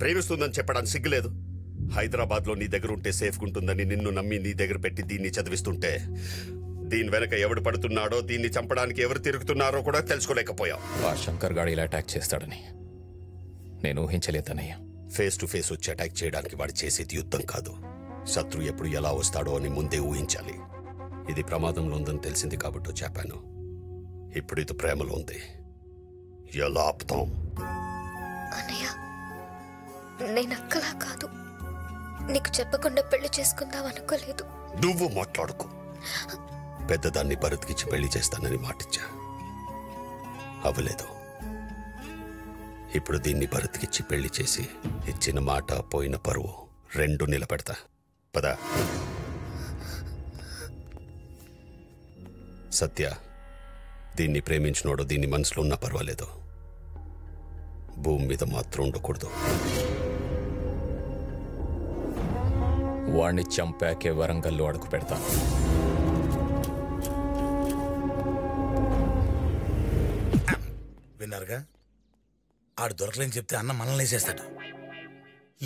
ప్రేమిస్తుందని చెప్పడానికి సిగ్గులేదు? హైదరాబాద్లో నీ దగ్గర ఉంటే సేఫ్గా ఉంటుందని నిన్ను నమ్మి నీ దగ్గర పెట్టి దీన్ని చదివిస్తుంటే దీని వెనక ఎవడు పడుతున్నాడో, దీన్ని చంపడానికి ఎవరు తిరుగుతున్నారో కూడా తెలుసుకోలేకపోయావు. ఆ శంకర్ గాడు ఇలా అటాక్ చేస్తాడని నేను ఊహించలేదన్నయ్య. ఫేస్ టు ఫేస్ వచ్చి అటాక్ చేయడానికి వాడు చేసేది యుద్ధం కాదు. శత్రువు ఎప్పుడు ఎలా వస్తాడో అని ముందే ఊహించాలి. ఇది ప్రమాదంలో ఉందని తెలిసింది కాబట్టి చెప్పాను. ఇప్పుడు ఇది ప్రేమలో ఉంది. ఎలా ఆపుతాం? అన్నయ్య, నేను అక్కలా కాదు. నీకు చెప్పకుండా పెళ్లి చేసుకుందాం అనుకోలేదు. నువ్వు మాట్లాడుకో. పెద్దదాన్ని భరత్కిచ్చి పెళ్లి చేస్తానని మాటిచ్చా, అవ్వలేదు. ఇప్పుడు దీన్ని భరత్కిచ్చి పెళ్లి చేసి ఇచ్చిన మాట పోయిన పరువు రెండు నిలబెడతా. పదా. సత్య, దీన్ని ప్రేమించినోడు దీన్ని మనసులో ఉన్నా పర్వాలేదు, భూమి మీద మాత్రం ఉండకూడదు. వాణ్ణి చంపాకే వరంగల్లో అడుగు పెడతాను. విన్నారుగా, ఆడు దొరకలేని చెప్తే అన్న మనల్ని వేసేస్తాడు,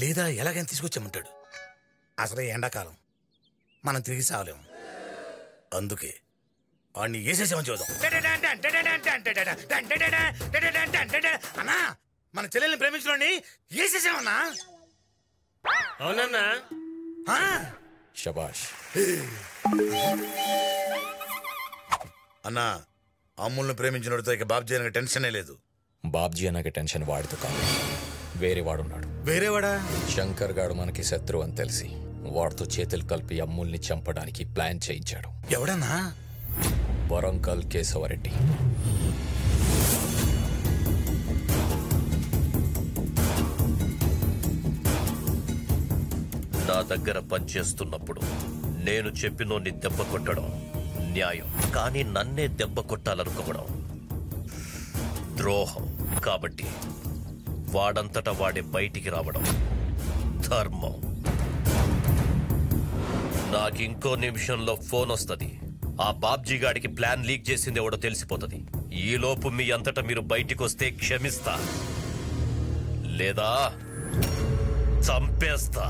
లేదా ఎలాగైనా తీసుకొచ్చామంటాడు. అసలే ఎండాకాలం, మనం తిరిగి సావలేము. అందుకే వాడిని వేసేసామని చూద్దాం. అన్నా, మన చెల్లెల్ని ప్రేమించడాన్ని వేసేసామన్నా. అవునన్నా. శబాష్ అన్నా, అమ్ముల్ని ప్రేమించినోడితో ఇక బాబ్జీ అనగా టెన్షనే లేదు. బాబ్జీ అనగా టెన్షన్ వాడితో కాదు, వేరే వాడున్నాడు. వేరేవాడా? శంకర్ గాడు మనకి శత్రువు అని తెలిసి వాడితో చేతులు కలిపి అమ్ముల్ని చంపడానికి ప్లాన్ చేయించాడు. ఎవడన్నా? వరంగల్ కేశవరెడ్డి. నా దగ్గర పనిచేస్తున్నప్పుడు నేను చెప్పినోన్ని దెబ్బ కొట్టడం న్యాయం, కానీ నన్నే దెబ్బ కొట్టాలనుకోవడం ద్రోహం. కాబట్టి వాడంతటా వాడే బయటికి రావడం ధర్మం. నాకింకో నిమిషంలో ఫోన్ వస్తుంది. ఆ బాబ్జీ గాడికి ప్లాన్ లీక్ చేసింది ఎవడో తెలిసిపోతుంది. ఈలోపు మీ అంతటా మీరు బయటికి వస్తే క్షమిస్తా, లేదా చంపేస్తా.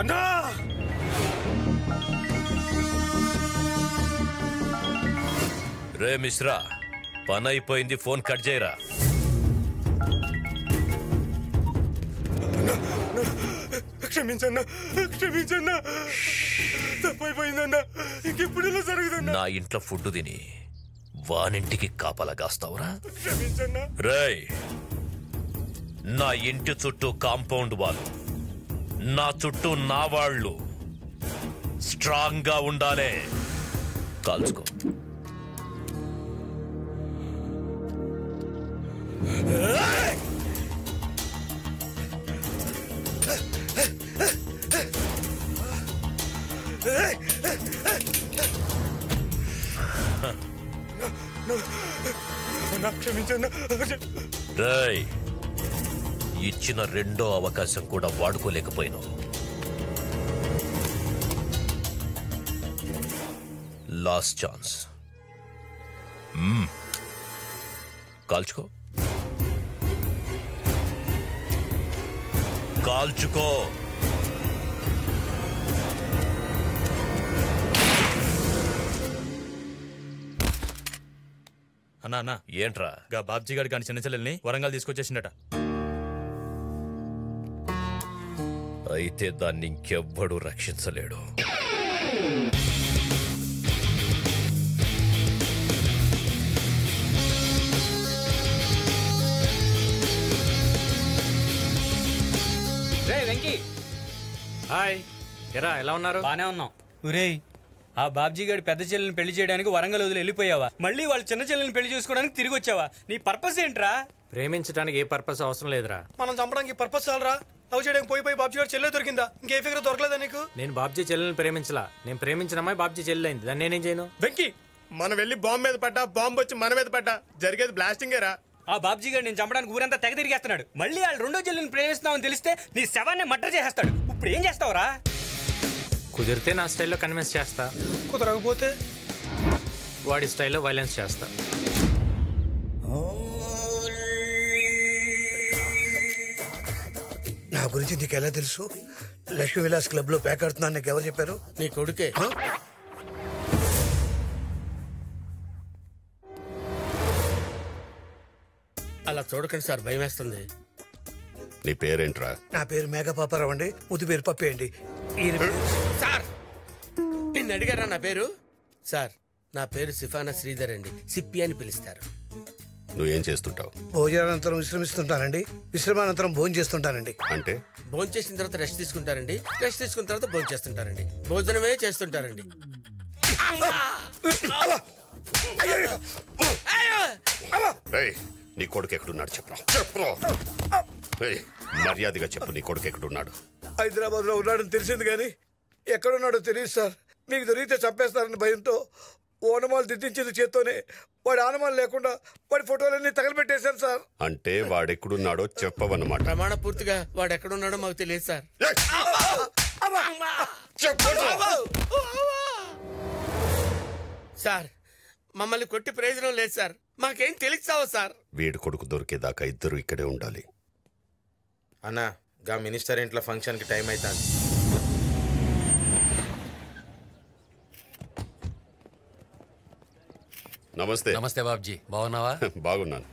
అన్నా, రే మిశ్రా, పని అయిపోయింది, ఫోన్ కట్ చేయరా. క్షమించన్నా, క్షమించన్నా, తప్పైపోయిందన్నా. ఇంకెప్పుడు ఇలా జరుగుతుందా? నా ఇంట్లో ఫుడ్ తిని వానింటికి కాపలా కాస్తావురా? క్షమించన్నా. రేయ్, నా ఇంటి చుట్టూ కాంపౌండ్ వాళ్ళు, నా చుట్టూ నా వాళ్ళు స్ట్రాంగ్ గా ఉండాలే. కాల్చుకో. రేయ్, ఇచ్చిన రెండో అవకాశం కూడా వాడుకోలేకపోయినావు. Last chance. కాల్చుకో, కాల్చుకో. అన్నా అన్నా, ఏంట్రా? గా బాబ్జీ గారి కానీ చిన్న చెల్లెల్ని వరంగల్ తీసుకొచ్చేసిండట. అయితే దాన్ని ఇంకెవ్వడూ రక్షించలేడు. వెంకీ, హాయ్. ఎరా, ఎలా ఉన్నారు? బానే ఉన్నాం. ఒరేయ్, ఆ బాబ్జీ గారి పెద్ద చెల్లెని పెళ్లి చేయడానికి వరంగల్ వదిలి వెళ్ళిపోయావా? మళ్ళీ వాళ్ళ చిన్న చెల్లెని పెళ్లి చేసుకోవడానికి తిరిగి వచ్చావా? నీ పర్పస్ ఏంట్రా? ప్రేమించడానికి ఏ పర్పస్ అవసరం లేదురా. మనం చంపడానికి పర్పస్ చాలరా? లవ్ చేయడానికి పోయి బాబ్జీ గారు చెల్లె దొరికిందా? ఇంకే ఫిగర్ దొరకలేదా నీకు? నేను బాబ్జీ చెల్లెని ప్రేమించలా. నేను ప్రేమించిన అమ్మాయి బాబ్జీ చెల్లెలైంది. దాన్ని నేనేం చేయను? వెంకీ, మనం వెళ్ళి బాంబు మీద పడ్డా, బాంబు వచ్చి మన మీద పడ్డా జరిగేది బ్లాస్టింగేరా. ఆ బాబ్జీ గారు నేను చంపడానికి ఊరంతా తెగ తిరిగేస్తున్నాడు. మళ్ళీ వాళ్ళు రెండో చెల్లెని ప్రేమిస్తున్నామని తెలిస్తే నీ శవాన్ని మర్డర్ చేసేస్తాడు. ఇప్పుడు ఏం చేస్తావురా? కుదిరితే నా స్టైల్లో కన్విన్స్ చేస్తా. కుదరకపోతే వాడి స్టైల్లో వైలెన్స్ చేస్తా. నా గురించి నీకు ఎలా తెలుసు? లక్ష్మీ విలాస్ క్లబ్ లో ప్యాక్ ఆడుతున్నాను నీకు ఎవరు చెప్పారు? నీ కొడుకే. అలా చూడకండి సార్, భయం వేస్తుంది. నీ పేరేంట్రా? నా పేరు మేఘపాపారావు అండి, ముద్దు పేరు పప్పి అండి. సార్ నిన్ను అడిగారా నా పేరు? సార్ నా పేరు సిఫానా శ్రీధర్ అండి, సిప్పి అని పిలుస్తారు. నువ్వేం చేస్తుంటావు? భోజనానంతరం విశ్రమిస్తుంటానండి, విశ్రమానంతరం భోజనం చేస్తుంటానండి. అంటే భోజనం చేసిన తర్వాత రెస్ట్ తీసుకుంటారండి, రెస్ట్ తీసుకున్న తర్వాత భోజనం చేస్తుంటారండి, భోజనమే చేస్తుంటారండి. రేయ్, నీ కొడుకు ఎక్కడున్నాడు చెప్పరా? మర్యాదగా చెప్పు, నీ కొడుకు ఎక్కడున్నాడు? హైదరాబాద్ లో ఉన్నాడని తెలిసింది కానీ ఎక్కడున్నాడో తెలియదు సార్. మీకు దొరికితే చంపేస్తారని భయంతో ఓనమాలు దిద్దించింది చేత్తోనే. వాడి ఆనమాలు లేకుండా వాడి ఫోటోలన్నీ తగలబెట్టేశారు సార్. అంటే వాడెక్కడున్నాడో చెప్పవన్నమాట. ప్రమాణ పూర్తిగా వాడు ఎక్కడున్నాడో మాకు తెలియదు సార్. సార్ మమ్మల్ని కొట్టి ప్రయోజనం లేదు సార్, మాకేం తెలుస్తావా సార్? వీడి కొడుకు దొరికేదాకా ఇద్దరు ఇక్కడే ఉండాలి. అన్నా గా మినిస్టర్ ఇంట్లో ఫంక్షన్ కి టైం అవుతుంది. నమస్తే. నమస్తే బాబ్జీ, బాగున్నావా? బాగున్నాను.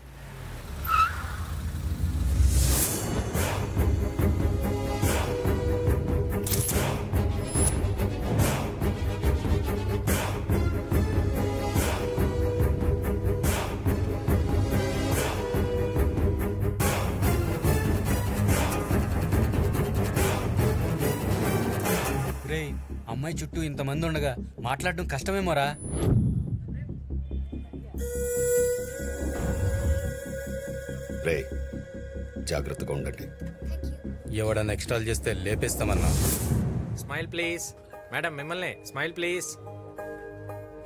రేయ్, అమ్మాయి చుట్టూ ఇంతమంది ఉండగా మాట్లాడడం కష్టమేమోరా. రే, జాగ్రత్తగా ఉండండి. ఎవడన్నా ఎక్స్ట్రాల్ చేస్తే లేపేస్తామన్నా. Smile please. మేడం మిమ్మల్ని స్మైల్ ప్లీజ్.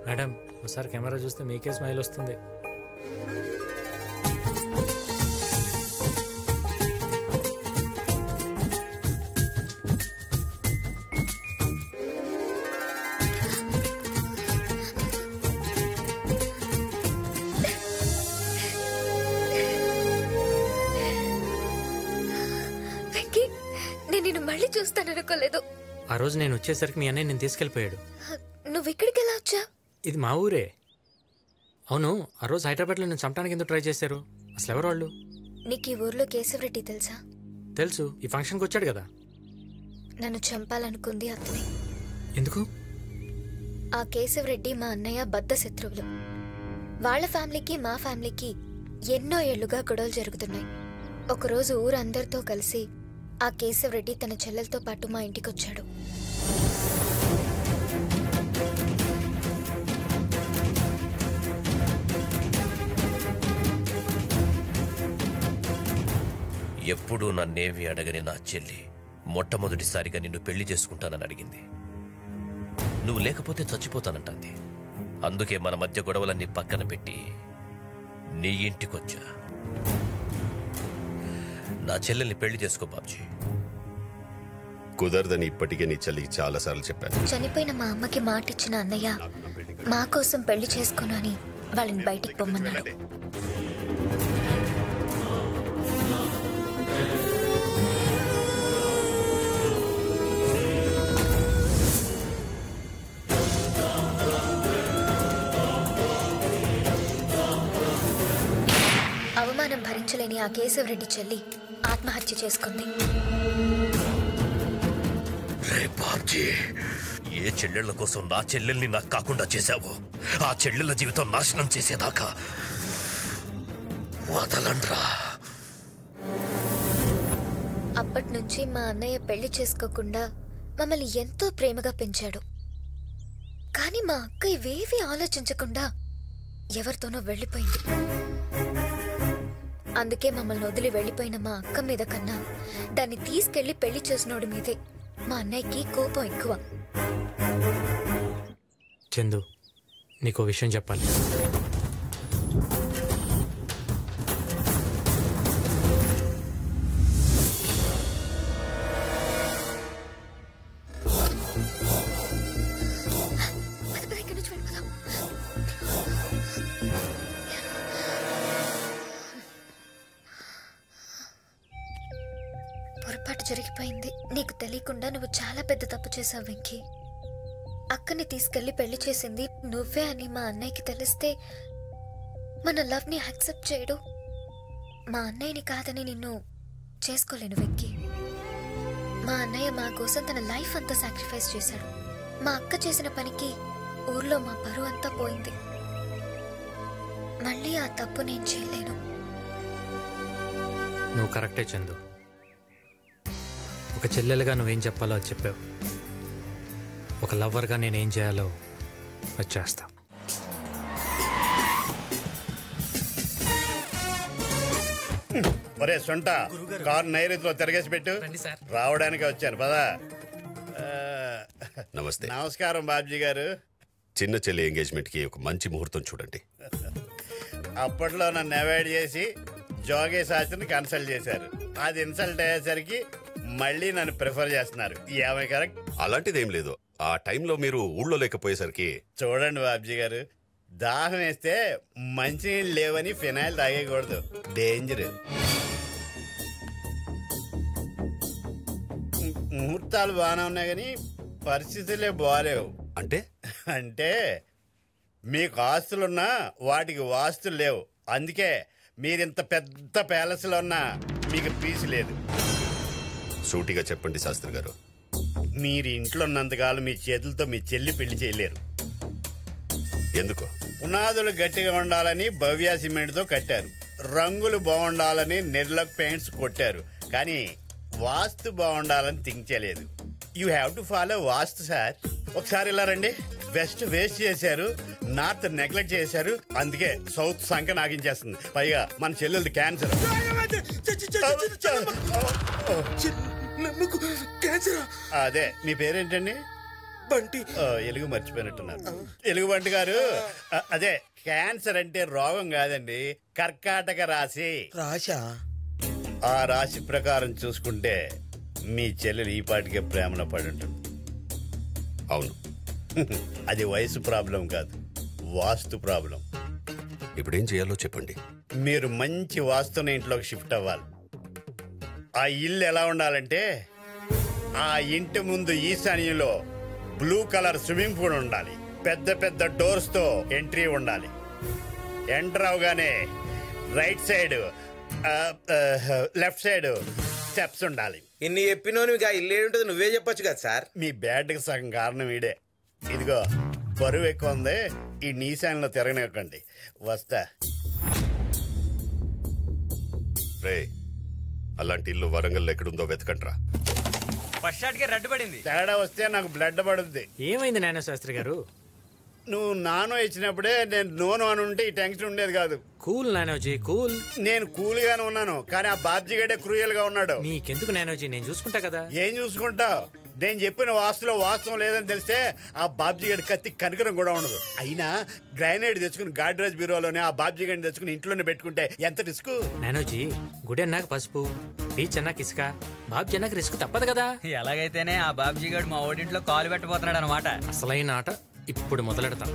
మేడం ఒకసారి కెమెరా చూస్తే మీకే స్మైల్ వస్తుంది. నేను నిన్ను మళ్ళీ చూస్తాననుకోలేదు. ఆ రోజు నేను వచ్చేసరికి మీ అన్నయ్య నేను తీసుకెళ్లిపోయాడు. నువ్వు ఇక్కడికి ఎలా వచ్చా? ఇది మా ఊరే. అవును, ఆ రోజు హైదరాబాద్లో నేను చంపడానికి ఎందుకు ట్రై చేశారు? అసలు ఎవరు వాళ్ళు? నీకు ఈ ఊర్లో కేశవరెడ్డి తెలుసా? తెలుసు, ఈ ఫంక్షన్కి వచ్చాడు కదా. నన్ను చంపాలనుకుంది అతనే. ఎందుకు? ఆ కేశవరెడ్డి మా అన్నయ్య బద్ద శత్రువులు. వాళ్ళ ఫ్యామిలీకి మా ఫ్యామిలీకి ఎన్నో ఏళ్లుగా గొడవలు జరుగుతున్నాయి. ఒకరోజు ఊరందరితో కలిసి ఆ కేశవరెడ్డి తన చెల్లెలతో పాటు మా ఇంటికొచ్చాడు. ఎప్పుడూ నన్నేమి అడగని నా చెల్లి మొట్టమొదటిసారిగా నిన్ను పెళ్లి చేసుకుంటానని అడిగింది. నువ్వు లేకపోతే చచ్చిపోతానంటుంది. అందుకే మన మధ్య గొడవలన్నీ పక్కన పెట్టి నీ ఇంటికొచ్చా. నా చెల్లెల్ని పెళ్లి చేసుకో బాబ్జీ. కుదరదని ఇప్పటికే నీ చెల్లికి చాలాసార్లు చెప్పాను. చనిపోయిన మా అమ్మకి మాట ఇచ్చిన అన్నయ్య మా కోసం పెళ్లి చేసుకోను అని వాళ్ళని బయటికి పొమ్మన్నాడు. అవమానం భరించలేని ఆ కేశవరెడ్డి చెల్లి ఆత్మహత్య చేసుకుంది. రే బాబ్జీ, ఏ చెల్లెళ్ల కోసం నా చెల్లెల్ని నాకు కాకుండా చేశావో ఆ చెల్లెళ్ళ జీవితం నాశనం చేసేదాకా వదలండ్రా. అప్పటి నుంచి మా అన్నయ్య పెళ్లి చేసుకోకుండా మమ్మల్ని ఎంతో ప్రేమగా పెంచాడు. కానీ మా అక్క ఇవేవీ ఆలోచించకుండా ఎవరితోనో వెళ్ళిపోయింది. అందుకే మమ్మల్ని వదిలి వెళ్ళిపోయిన మా అక్క మీద కన్నా దాన్ని తీసుకెళ్లి పెళ్లి చేసినోడి మీదే మా అన్నయ్యకి కోపం ఎక్కువ. చందు, నీకో విషయం చెప్పాలి. అయిపోయింది. నీకు తెలియకుండా నువ్వు చాలా పెద్ద తప్పు చేసావు వెంకీ. అక్కని తీసుకెళ్లి పెళ్లి చేసింది నువ్వే అని మా అన్నయ్యకి తెలిస్తే మన లవ్ని యాక్సెప్ట్ చేయడు. మా అన్నయ్యని కాదని నిన్ను చేసుకోలేను వెంకీ. మా అన్నయ్య మా కోసం తన లైఫ్ అంతా సాక్రిఫైస్ చేశాడు. మా అక్క చేసిన పనికి ఊర్లో మా పరువు అంతా పోయింది. మళ్ళీ ఆ తప్పు నేను చేయలేను. నువ్వు కరెక్టే చందు. ఒక చెల్లెలుగా నువ్వేం చెప్పాలో అది చెప్పావు. ఒక లవ్వర్గా నేనేం చేయాలో అది చేస్తా. ఒరే సొంట కారు నైరుతిలో తిరగేసి పెట్టు. రావడానికి వచ్చాను పదా. నమస్తే. నమస్కారం బాబ్జీ గారు. చిన్న చెల్లి ఎంగేజ్మెంట్కి ఒక మంచి ముహూర్తం చూడండి. అప్పట్లో నన్ను అవాయిడ్ చేసి జోగే శాస్త్రిని కన్సల్ట్ చేశారు. అది ఇన్సల్ట్ అయ్యేసరికి మళ్ళీ నన్ను ప్రిఫర్ చేస్తున్నారు. ఏమై కరెక్ట్? అలాంటిదేం లేదు. ఆ టైంలో మీరు ఊళ్ళో లేకపోయేసరికి. చూడండి బాబ్జీ గారు, దాహం వేస్తే మంచినీళ్ళు లేవని ఫినాయిల్ తాగేయకూడదు, డేంజర్. ముహూర్తాలు బాగానే ఉన్నాయి కానీ పరిస్థితులే బాగాలేవు. అంటే మీకు ఆస్తులున్నా వాటికి వాస్తులు లేవు. అందుకే మీరింత పెద్ద ప్యాలెస్లో ఉన్నా మీకు పీసు లేదు. సూటిగా చెప్పండి శాస్త్రి గారు. మీరు ఇంట్లో ఉన్నంతకాలం మీ చేతులతో మీ చెల్లి పెళ్లి చేయలేరు. ఎందుకు? పునాదులు గట్టిగా ఉండాలని భవ్య సిమెంట్తో కట్టారు, రంగులు బాగుండాలని నిర్లక్ పెయింట్స్ కొట్టారు, కానీ వాస్తు బాగుండాలని థింక్ చేయలేదు. You have to follow vastu sir. ఒకసారి ఇలా రండి. వెస్ట్ వేస్ట్ చేశారు, నార్త్ నెగ్లెక్ట్ చేశారు, అందుకే సౌత్ సంఖ్య నాగించేస్తుంది. పైగా మన చెల్లెలది క్యాన్సర్. అదే మీ పేరేంటండి? బంటి. ఎలుగు మర్చిపోయినట్టున్నారు. ఎలుగు బంటి గారు, అదే క్యాన్సర్ అంటే రోగం కాదండి, కర్కాటక రాశి. రాశా? ఆ రాశి ప్రకారం చూసుకుంటే మీ చెల్లెలు ఈ పాటికే ప్రేమలో పడి ఉంటుంది. అవును. అది వయసు ప్రాబ్లం కాదు, వాస్తు ప్రాబ్లం. ఇప్పుడేం చేయాలో చెప్పండి. మీరు మంచి వాస్తున్న ఇంట్లోకి షిఫ్ట్ అవ్వాలి. ఆ ఇల్లు ఎలా ఉండాలంటే, ఆ ఇంటి ముందు ఈశాన్యంలో బ్లూ కలర్ స్విమ్మింగ్ పూల్ ఉండాలి, పెద్ద పెద్ద డోర్స్ తో ఎంట్రీ ఉండాలి. ఎంటర్ అవగానే right side left side steps ఉండాలి. ఇన్ని చెప్పినోనిగా ఇల్లు ఏంటో నువ్వే చెప్పొచ్చు కదా సార్. మీ బ్యాడ్కి సగం కారణం వీడే. ఇదిగో బరువు ఎక్కువ ఉంది, ఈ నీశాన్లో తిరగనివ్వకండి. వస్తా. రే, అలాంటి ఇల్లు వరంగల్ ఎక్కడుందో వెతకండ్రా. ఫస్ట్ షాట్ కి రెడ్ పడింది. తేడా వస్తే నాకు బ్లడ్ పడుద్ది. ఏమైంది నాయన శాస్త్రి గారు? నువ్వు నానో ఇచ్చినప్పుడే నేను నోను అని ఉంటే ఈ టెన్షన్ ఉండేది కాదు. కూల్ నానోజీ, కూల్. నేను కూల్ గానే ఉన్నాను, కానీ ఆ బాబ్జీ గడే క్రూయల్ గా ఉన్నాడు. నీకెందుకు నానోజీ, నేను చూసుకుంటా కదా. ఏం చూసుకుంటావు? నేను చెప్పిన వాస్తులో వాస్తవం లేదని తెలిస్తే ఆ బాబ్జీ గడి కత్తి కనకరం కూడా ఉండదు. అయినా గ్రానైట్ తెచ్చుకుని గాడ్రేజ్ బ్యూరోలోనే ఆ బాబ్జీ గడిని తెచ్చుకుని ఇంట్లోనే పెట్టుకుంటే ఎంత రిస్క్. నానోజీ, గుడి అన్నాక పసుపు, బీచ్ అన్నాక ఇసుక, బాబ్జీ అన్నాక రిస్క్ తప్పదు కదా. ఎలాగైతేనే ఆ బాబ్జీ గారు మా ఓడింట్లో కాలు పెట్టబోతున్నాడు అనమాట. అసలైన ఆట ఇప్పుడు మొదలెడతాం.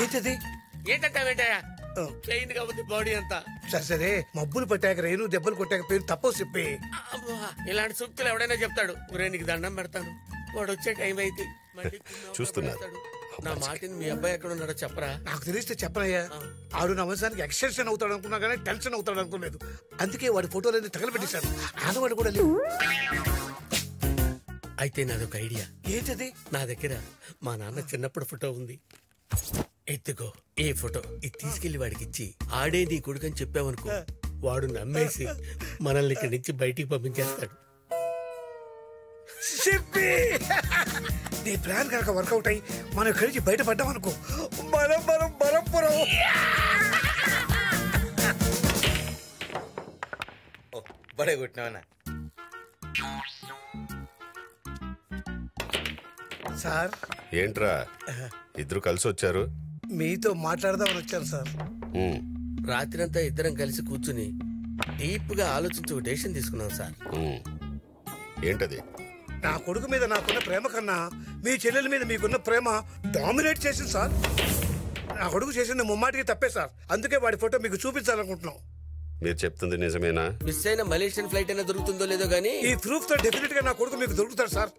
ఏంటది? ఏంటంటావేంటయ్యా? పెయిన్ కాబట్టి బాడీ అంతా. సరే సరే, మబ్బులు పట్టాక రేణు దెబ్బలు కొట్టాక పేరు తప్పవు చెప్పి. ఇలాంటి సూక్తులు ఎవడైనా చెప్తాడు. ఊరే నీకు దండం పెడతాను, వాడు వచ్చే టైం అయితే చూస్తున్నారు. నా మాటిని మీ అబ్బాయి ఎక్కడ ఉన్నాడో చెప్పరా? నాకు తెలిస్తే చెప్పనయ్యా. ఆడు నా వంశానికి ఎక్స్టెన్షన్ అవుతాడు అనుకున్నా కానీ టెన్షన్ అవుతాడు అనుకోలేదు. అందుకే వాడి ఫోటోలన్నీ తగలబెట్టేశాడు. ఆనవాడు కూడా లేవు. అయితే నాదొక ఐడియా. ఏంటది? నా దగ్గర మా నాన్న చిన్నప్పుడు ఫోటో ఉంది. ఎత్తుకో ఈ ఫోటో. ఇది తీసుకెళ్లి వాడికి ఇచ్చి ఆడే నీ కొడుకని చెప్పావనుకో, వాడు నమ్మేసి మనల్ని ఇక్కడి నుంచి బయటికి పంపించేస్తాడు. నీ ప్లాన్ కనుక వర్కౌట్ అయ్యి మనం ఇక్కడి నుంచి బయటపడ్డాం అనుకో, మనం మనం బలంపురం. బడే కొట్టినావన్నా. సార్, ఏంట్రా ఇద్దరు కలిసి వచ్చారు? మీతో మాట్లాడదామని వచ్చాను సార్. రాత్రంతా ఇద్దరం కలిసి కూర్చుని డీప్ గా ఆలోచించి ఒక డెసిషన్ తీసుకున్నాం సార్. ఏంటది? నా కొడుకు మీద నాకున్న ప్రేమ కన్నా మీ చెల్లెల మీద మీకున్న ప్రేమ డామినేట్ చేసింది సార్. నా కొడుకు చేసింది ముమ్మాటికి తప్పే సార్. అందుకే వాడి ఫోటో మీకు చూపించాలనుకుంటున్నాం. మీరు చెప్తుంది నిజమేనా? మిస్ అయిన మలేషియన్ ఫ్లైట్ అయినా దొరుకుతుందో లేదో గానీ ఈ ప్రూఫ్ తో డెఫినెట్ గా నా కొడుకు మీకు దొరుకుతాడు సార్.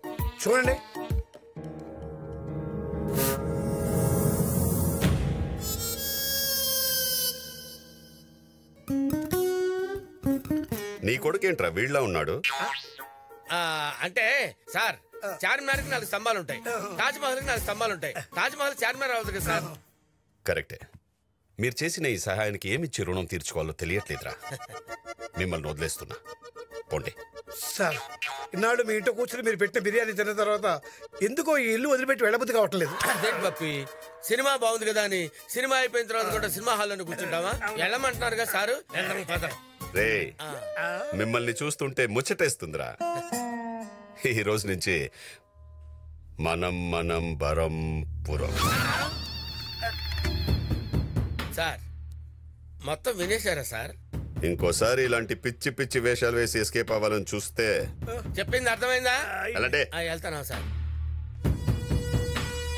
చూడండి. నీ కొడుకేంట్రా వీళ్ళ ఉన్నాడు? అంటే సార్ చార్మినార్ కి 4 స్తంభాలు ఉంటాయి, తాజ్ మహల్ కి 4 స్తంభాలు ఉంటాయి. తాజ్ మహల్ చార్మినార్ అవ్వదు కదా సార్. కరెక్టే. మీరు చేసిన ఈ సహాయానికి ఏమిచ్చి రుణం తీర్చుకోవాలో తెలియట్లేదురా. మిమ్మల్ని వదిలేస్తున్నా, పోండి. సార్ ఇన్నాళ్ళు మీ ఇంట్లో కూర్చుని మీరు పెట్టిన బిర్యానీ తిన్న తర్వాత ఎందుకో ఈ ఇల్లు వదిలిపెట్టి వెళ్ళబుద్ధి కావట్లేదు. అదేంటి పప్పి, సినిమా బాగుంది కదా అని సినిమా అయిపోయిన తర్వాత కూడా సినిమా హాల్లోనే కూర్చుంటావా? వెళ్ళమంటున్నారు కదా సారు. రే, మిమ్మల్ని చూస్తుంటే ముచ్చటేస్తుందిరా. ఈ రోజు నుంచి మనం బరం పురం. సార్ మొత్తం వినేశారా సార్? ఇంకోసారి ఇలాంటి పిచ్చి పిచ్చి వేషాలు వేసి ఎస్కేప్ అవ్వాలని చూస్తే చెప్పింది అర్థమైందా? అలాంటే వెళ్తానా సార్?